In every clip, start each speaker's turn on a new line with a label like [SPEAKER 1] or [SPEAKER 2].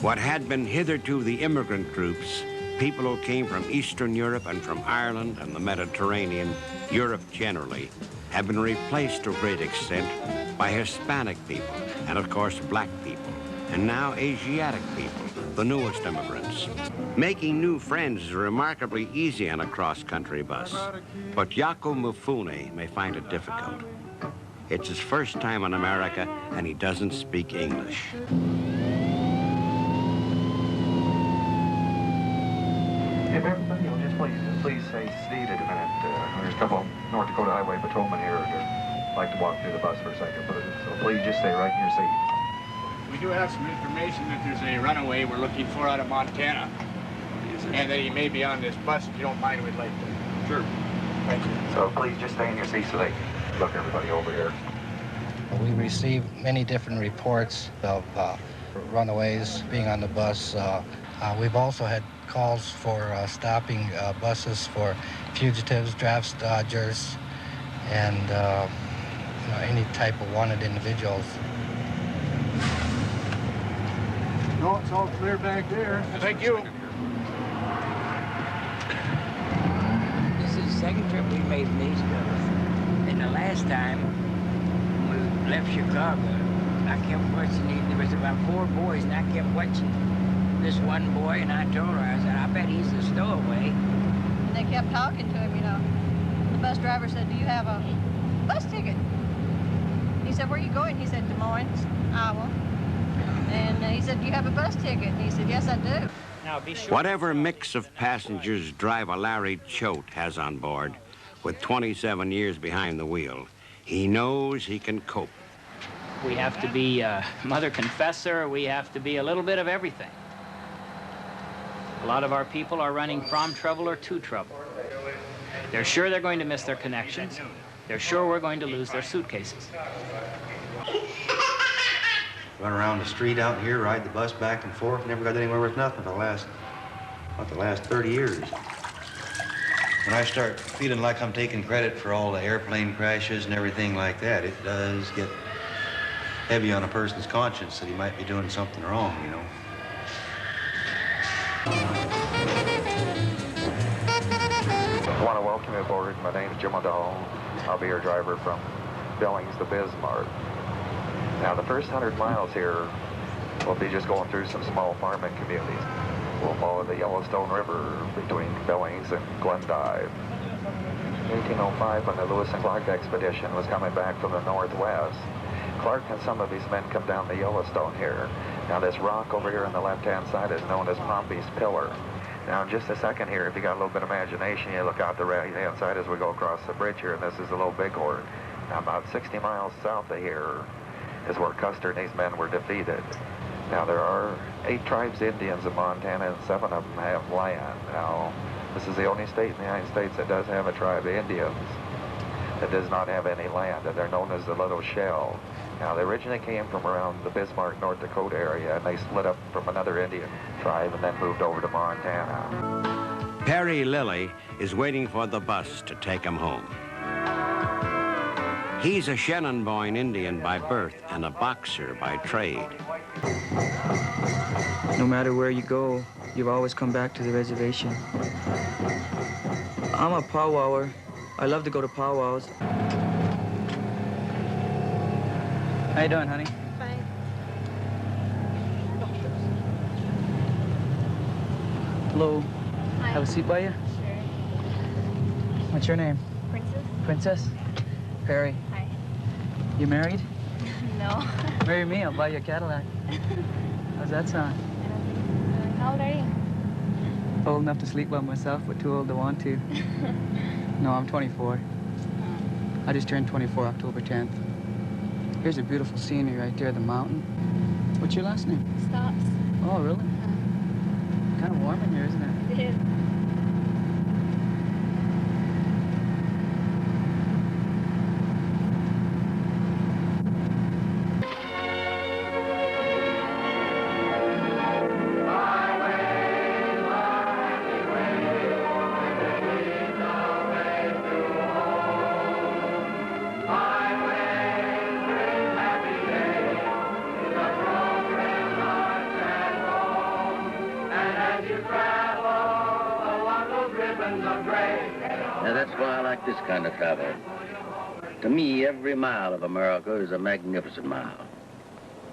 [SPEAKER 1] What had been hitherto the immigrant groups, people who came from Eastern Europe and from Ireland and the Mediterranean, Europe generally, have been replaced to a great extent by Hispanic people and, of course, black people, and now Asiatic people, the newest immigrants. Making new friends is remarkably easy on a cross-country bus, but Jaco Mufune may find it difficult. It's his first time in America, and he doesn't speak English.
[SPEAKER 2] If everybody will just please stay seated a minute. There's a couple of North Dakota Highway patrolmen here who'd like to walk through the bus for a second. So please just stay right in your seat.
[SPEAKER 3] We do have some information that there's a runaway we're looking for out of Montana. And that he may be on this bus. If you don't mind, we'd like to. Sure. Thank you.
[SPEAKER 2] So please just stay in your seat so they can look everybody over here.
[SPEAKER 4] We received many different reports of runaways being on the bus. We've also had calls for stopping buses for fugitives, draft dodgers, and any type of wanted individuals.
[SPEAKER 3] No, it's all clear back there. Thank you.
[SPEAKER 5] This is the second trip we made in these girls. And the last time when we left Chicago, I kept watching, there was about 4 boys, and I kept watching this one boy, and I told her, I said, I bet he's a stowaway.
[SPEAKER 6] And they kept talking to him, you know. The bus driver said, do you have a bus ticket? He said, where are you going? He said, Des Moines, Iowa. And he said, do you have a bus ticket? And he said, yes, I do.
[SPEAKER 5] Now, be sure.
[SPEAKER 1] Whatever mix of passengers driver Larry Choate has on board, with 27 years behind the wheel, he knows he can cope.
[SPEAKER 7] We have to be mother confessor. We have to be a little bit of everything. A lot of our people are running from trouble or to trouble. They're sure they're going to miss their connections. They're sure we're going to lose their suitcases.
[SPEAKER 8] Run around the street out here, ride the bus back and forth, never got anywhere with nothing for the last 30 years. When I start feeling like I'm taking credit for all the airplane crashes and everything like that, it does get heavy on a person's conscience that he might be doing something wrong, you know.
[SPEAKER 2] I want to welcome you aboard. My name is Jim O'Donnell. I'll be your driver from Billings to Bismarck. Now, the first 100 miles here, we'll be just going through some small farming communities. We'll follow the Yellowstone River between Billings and Glendive. 1805, when the Lewis and Clark expedition was coming back from the northwest, Clark and some of his men come down the Yellowstone here. Now, this rock over here on the left-hand side is known as Pompey's Pillar. Now, in just a second here, if you got a little bit of imagination, you look out the right-hand side as we go across the bridge here, and this is the Little Bighorn. Now, about 60 miles south of here is where Custer and his men were defeated. Now, there are 8 tribes Indians in Montana, and 7 of them have land. Now, this is the only state in the United States that does have a tribe of Indians that does not have any land, and they're known as the Little Shell. Now, they originally came from around the Bismarck, North Dakota area, and they split up from another Indian tribe and then moved over to Montana.
[SPEAKER 1] Perry Lilly is waiting for the bus to take him home. He's a Shennonboyne Indian by birth and a boxer by trade.
[SPEAKER 9] No matter where you go, you've always come back to the reservation. I'm a powwower. I love to go to powwows. How you doing, honey?
[SPEAKER 6] Fine.
[SPEAKER 9] Hello.
[SPEAKER 6] Hi.
[SPEAKER 9] Have a seat by you?
[SPEAKER 6] Sure.
[SPEAKER 9] What's your name?
[SPEAKER 6] Princess?
[SPEAKER 9] Princess? Perry.
[SPEAKER 6] Hi.
[SPEAKER 9] You married?
[SPEAKER 6] No.
[SPEAKER 9] Marry me, I'll buy you a Cadillac. How's that sound?
[SPEAKER 6] How old are you?
[SPEAKER 9] Old enough to sleep by myself, but too old to want to. No, I'm 24. I just turned 24 October 10th. Here's a beautiful scenery right there, the mountain. What's your last name?
[SPEAKER 6] Stops.
[SPEAKER 9] Oh, really? Kind of warm in here, isn't it?
[SPEAKER 6] It is.
[SPEAKER 10] That's why I like this kind of travel. To me, every mile of America is a magnificent mile,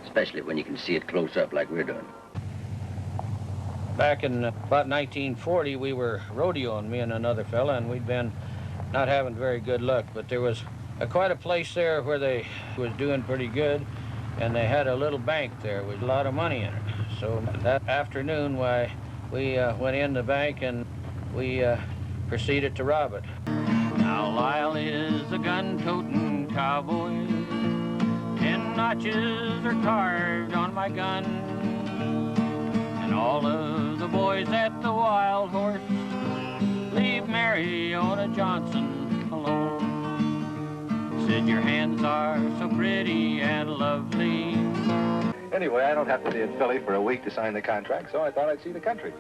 [SPEAKER 10] especially when you can see it close up like we're doing.
[SPEAKER 11] Back in about 1940, we were rodeoing, me and another fella, and we'd been not having very good luck, but there was quite a place there where they was doing pretty good, and they had a little bank there with a lot of money in it. So that afternoon, why, we went in the bank and we proceeded to rob it. Now Lyle is a gun-toting cowboy. 10 notches are carved on my gun. And all of the boys at the Wild Horse leave Mariona Johnson alone. Said your hands are so pretty and lovely.
[SPEAKER 12] Anyway, I don't have to be in Philly for a week to sign the contract, so I thought I'd see the country.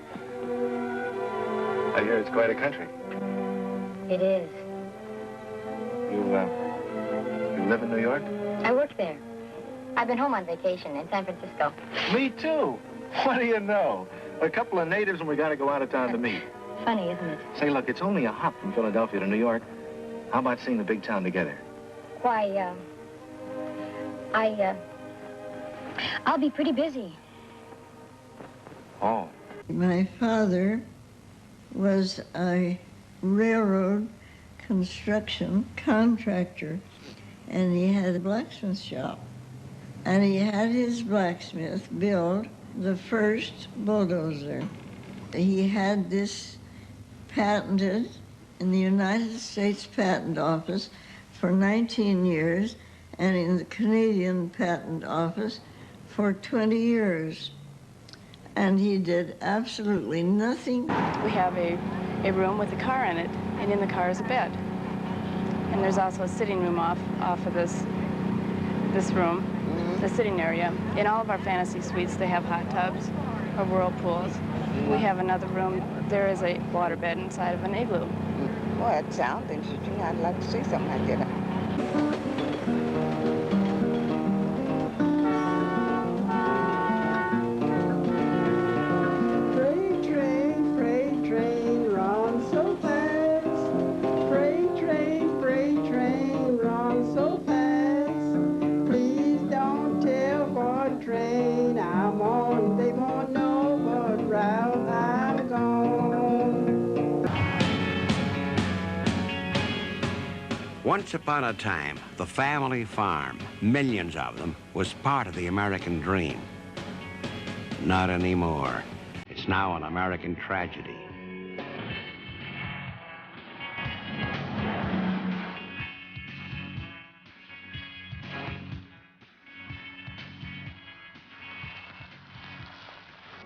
[SPEAKER 12] I hear it's quite a country.
[SPEAKER 13] It is.
[SPEAKER 12] You live in New York?
[SPEAKER 13] I work there. I've been home on vacation in San Francisco.
[SPEAKER 12] Me too. What do you know? A couple of natives and we got to go out of town to meet.
[SPEAKER 13] Funny, isn't it?
[SPEAKER 12] Say, look, it's only a hop from Philadelphia to New York. How about seeing the big town together?
[SPEAKER 13] Why, I'll be pretty busy.
[SPEAKER 12] Oh.
[SPEAKER 14] My father was a railroad construction contractor, and he had a blacksmith shop. And he had his blacksmith build the first bulldozer. He had this patented in the United States Patent Office for 19 years and in the Canadian Patent Office for 20 years. And he did absolutely nothing.
[SPEAKER 15] We have a room with a car in it, and in the car is a bed. And there's also a sitting room off of this room, the sitting area. In all of our fantasy suites, they have hot tubs or whirlpools. We have another room. There is a water bed inside of an igloo.
[SPEAKER 16] Well, it sounds interesting. I'd like to see something like that.
[SPEAKER 1] Once upon a time, the family farm, millions of them, was part of the American dream. Not anymore. It's now an American tragedy.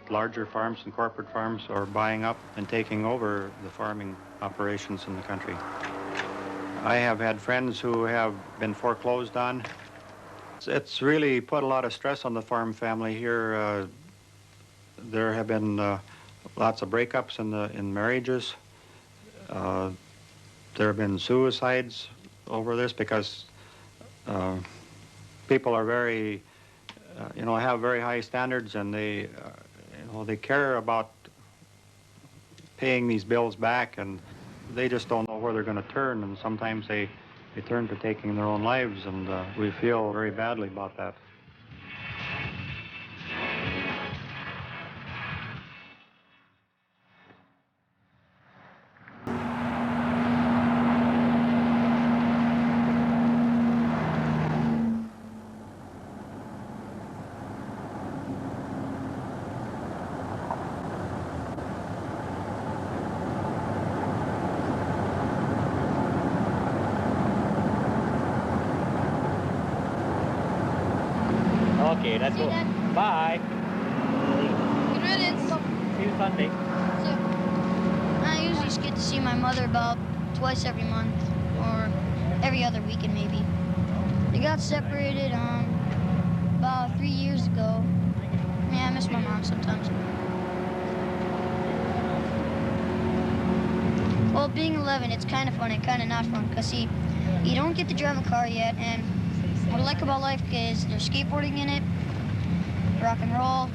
[SPEAKER 17] Larger farms and corporate farms are buying up and taking over the farming operations in the country. I have had friends who have been foreclosed on. It's really put a lot of stress on the farm family here. There have been lots of breakups in marriages. There have been suicides over this because people are very, have very high standards, and they care about paying these bills back, and they just don't know where they're going to turn, and sometimes they turn to taking their own lives, and we feel very badly about that.
[SPEAKER 11] Okay, that's all. Bye.
[SPEAKER 18] Good riddance.
[SPEAKER 11] See you Sunday.
[SPEAKER 18] So, I usually just get to see my mother about twice every month, or every other weekend maybe. They got separated about 3 years ago. Yeah, I miss my mom sometimes. Well, being 11, it's kind of fun and kind of not fun, because see, you don't get to drive a car yet, and what I like about life is there's skateboarding in it, rock and roll.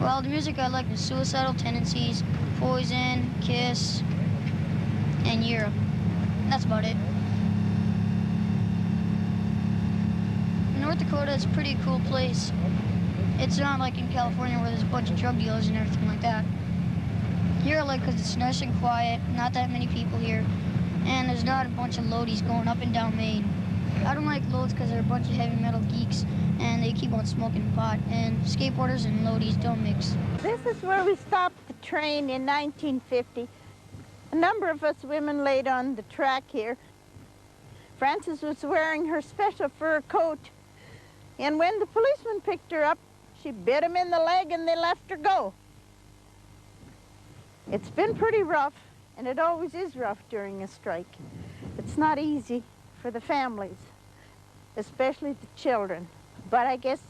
[SPEAKER 18] Well, the music I like is Suicidal Tendencies, Poison, Kiss, and Europe. That's about it. North Dakota is a pretty cool place. It's not like in California where there's a bunch of drug dealers and everything like that. Here I like because it's nice and quiet, not that many people here, and there's not a bunch of loadies going up and down Main. I don't like loads because they're a bunch of heavy metal geeks and they keep on smoking pot, and skateboarders and loadies don't mix.
[SPEAKER 19] This is where we stopped the train in 1950. A number of us women laid on the track here. Frances was wearing her special fur coat, and when the policeman picked her up, she bit him in the leg and they left her go. It's been pretty rough, and it always is rough during a strike. It's not easy for the families, especially the children. But I guess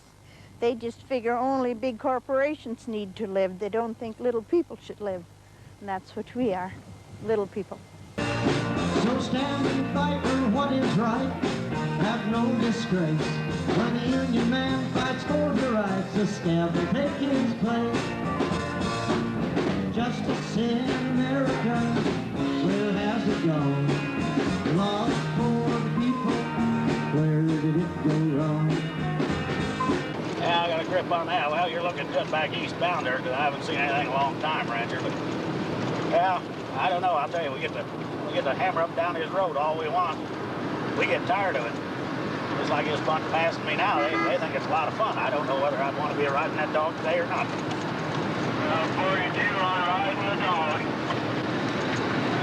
[SPEAKER 19] they just figure only big corporations need to live. They don't think little people should live. And that's what we are, little people.
[SPEAKER 20] So stand and fight for what is right. Have no disgrace. When a union man fights for the rights, a scab will take his place. Justice in America, where has it gone? Laws for the people, where did it go wrong?
[SPEAKER 11] Yeah, I got a grip on that. Well, you're looking just back eastbound there, because I haven't seen anything in a long time, Rancher. But yeah, I don't know. I'll tell you, we get to hammer up down this road all we want. We get tired of it. Just like this bunch passing me now, they think it's a lot of fun. I don't know whether I'd want to be riding that dog today or not.
[SPEAKER 3] 42 on Ridin the Dog.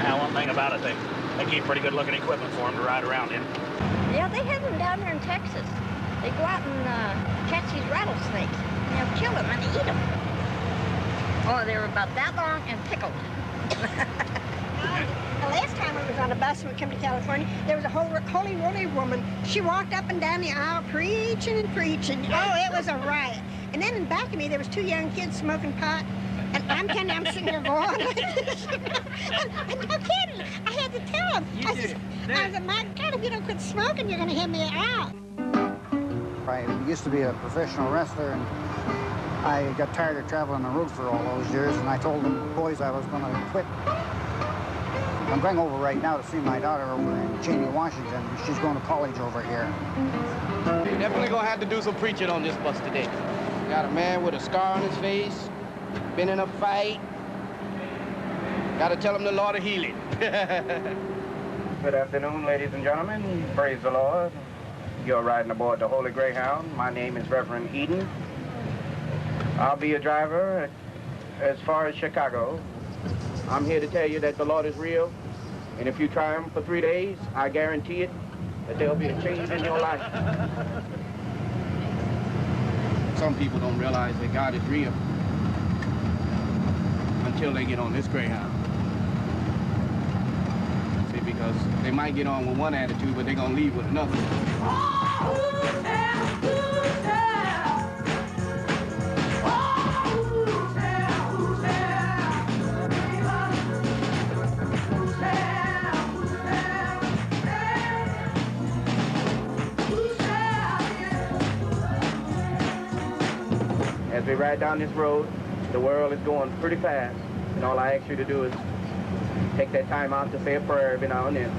[SPEAKER 11] Now, one thing about it, they keep pretty good-looking equipment for them to ride around in.
[SPEAKER 21] Yeah, they have them down there in Texas. They go out and catch these rattlesnakes. And they'll kill them and eat them. Oh, they were about that long and pickled.
[SPEAKER 22] The last time I was on a bus when we came to California, there was a holy roly woman. She walked up and down the aisle preaching and preaching. Oh, it was a riot. And then in back of me, there was two young kids smoking pot. And I'm sitting there going like this. And no kidding, I had to tell them. I said, my God, if you don't quit smoking, you're going to hit me out.
[SPEAKER 23] I used to be a professional wrestler, and I got tired of traveling the road for all those years, and I told the boys I was going to quit. I'm going over right now to see my daughter over in Cheney, Washington. She's going to college over here.
[SPEAKER 24] You're definitely going to have to do some preaching on this bus today. Got a man with a scar on his face, been in a fight. Got to tell him the Lord will heal it.
[SPEAKER 25] Good afternoon, ladies and gentlemen. Praise the Lord. You're riding aboard the Holy Greyhound. My name is Reverend Eden. I'll be your driver as far as Chicago. I'm here to tell you that the Lord is real, and if you try him for 3 days, I guarantee it that there'll be a change in your life.
[SPEAKER 24] Some people don't realize that God is real until they get on this Greyhound. See, because they might get on with one attitude, but they're going to leave with another.
[SPEAKER 25] As we ride down this road, the world is going pretty fast, and all I ask you to do is take that time out to say a prayer every now and then.